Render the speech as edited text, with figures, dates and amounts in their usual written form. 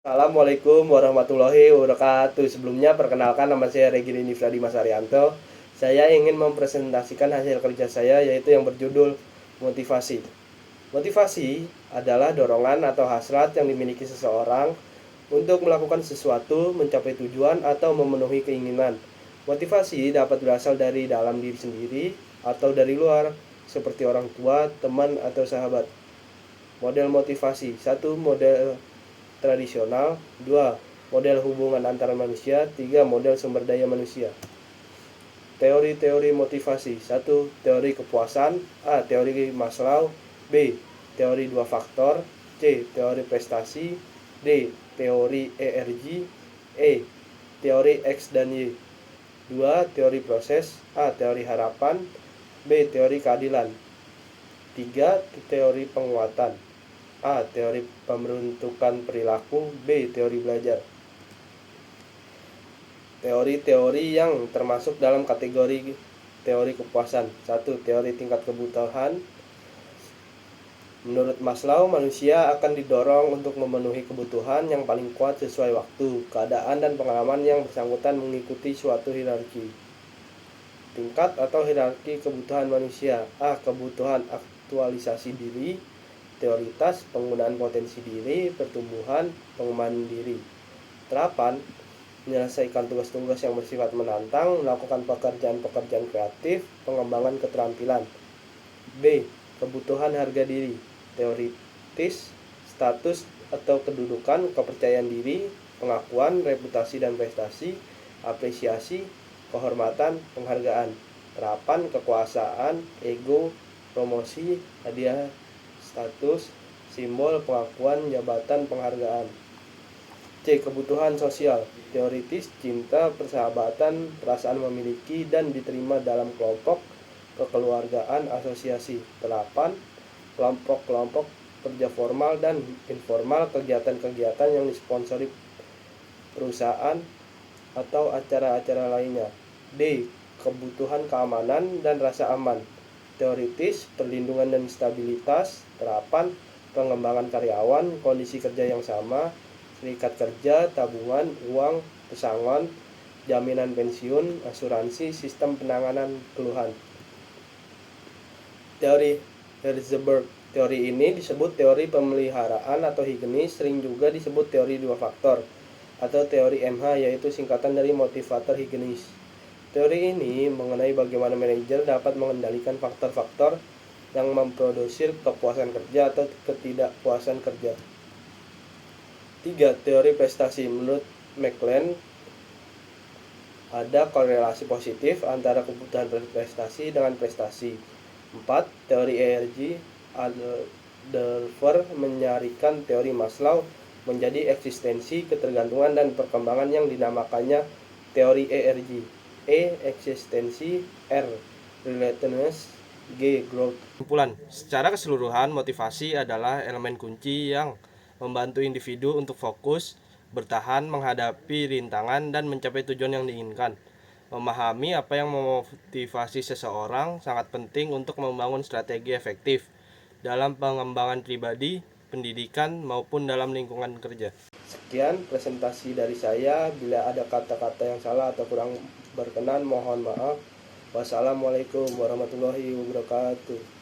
Assalamualaikum warahmatullahi wabarakatuh. Sebelumnya perkenalkan, nama saya Reggy Nifra Dimas Arianto. Saya ingin mempresentasikan hasil kerja saya, yaitu yang berjudul motivasi. Motivasi adalah dorongan atau hasrat yang dimiliki seseorang untuk melakukan sesuatu, mencapai tujuan, atau memenuhi keinginan. Motivasi dapat berasal dari dalam diri sendiri atau dari luar, seperti orang tua, teman, atau sahabat. Model motivasi: 1. Model tradisional, 2. Model hubungan antara manusia, 3. Model sumber daya manusia. Teori-teori motivasi: 1. Teori kepuasan, A. Teori Maslow, B. Teori dua faktor, C. Teori prestasi, D. Teori ERG, E. Teori X dan Y. 2. Teori proses, A. Teori harapan, B. Teori keadilan. 3. Teori penguatan, A. Teori pembentukan perilaku, B. Teori belajar. Teori-teori yang termasuk dalam kategori teori kepuasan: 1. Teori tingkat kebutuhan. Menurut Maslow, manusia akan didorong untuk memenuhi kebutuhan yang paling kuat sesuai waktu, keadaan, dan pengalaman yang bersangkutan mengikuti suatu hierarki. Tingkat atau hierarki kebutuhan manusia: A. Kebutuhan aktualisasi diri, teoritas, penggunaan potensi diri, pertumbuhan, pengembangan diri. Terapan: menyelesaikan tugas-tugas yang bersifat menantang, melakukan pekerjaan-pekerjaan kreatif, pengembangan keterampilan. B. Kebutuhan harga diri, teoritis, status atau kedudukan, kepercayaan diri, pengakuan, reputasi dan prestasi, apresiasi, kehormatan, penghargaan. Terapan: kekuasaan, ego, promosi, hadiah, status, simbol, pengakuan, jabatan, penghargaan. C. Kebutuhan sosial, teoritis, cinta, persahabatan, perasaan memiliki dan diterima dalam kelompok, kekeluargaan, asosiasi. Terapan: kelompok-kelompok kerja formal dan informal, kegiatan-kegiatan yang disponsori perusahaan atau acara-acara lainnya. D. Kebutuhan keamanan dan rasa aman, teoritis, perlindungan dan stabilitas. Terapan: pengembangan karyawan, kondisi kerja yang sama, serikat kerja, tabungan, uang, pesangon, jaminan pensiun, asuransi, sistem penanganan keluhan. Teori Herzberg. Teori ini disebut teori pemeliharaan atau higienis, sering juga disebut teori dua faktor atau teori MH, yaitu singkatan dari motivator higienis. Teori ini mengenai bagaimana manajer dapat mengendalikan faktor-faktor yang memproduksi kepuasan kerja atau ketidakpuasan kerja. 3. Teori prestasi. Menurut McLean, ada korelasi positif antara kebutuhan prestasi dengan prestasi. 4. Teori ERG. Adler menyarikan teori Maslow menjadi eksistensi, ketergantungan, dan perkembangan yang dinamakannya teori ERG. E. Eksistensi, R. Relatedness, G. Growth. Kesimpulan: secara keseluruhan, motivasi adalah elemen kunci yang membantu individu untuk fokus, bertahan, menghadapi rintangan, dan mencapai tujuan yang diinginkan. Memahami apa yang memotivasi seseorang sangat penting untuk membangun strategi efektif dalam pengembangan pribadi, pendidikan, maupun dalam lingkungan kerja. Sekian presentasi dari saya. Bila ada kata-kata yang salah atau kurang berkenan, mohon maaf. Wassalamualaikum warahmatullahi wabarakatuh.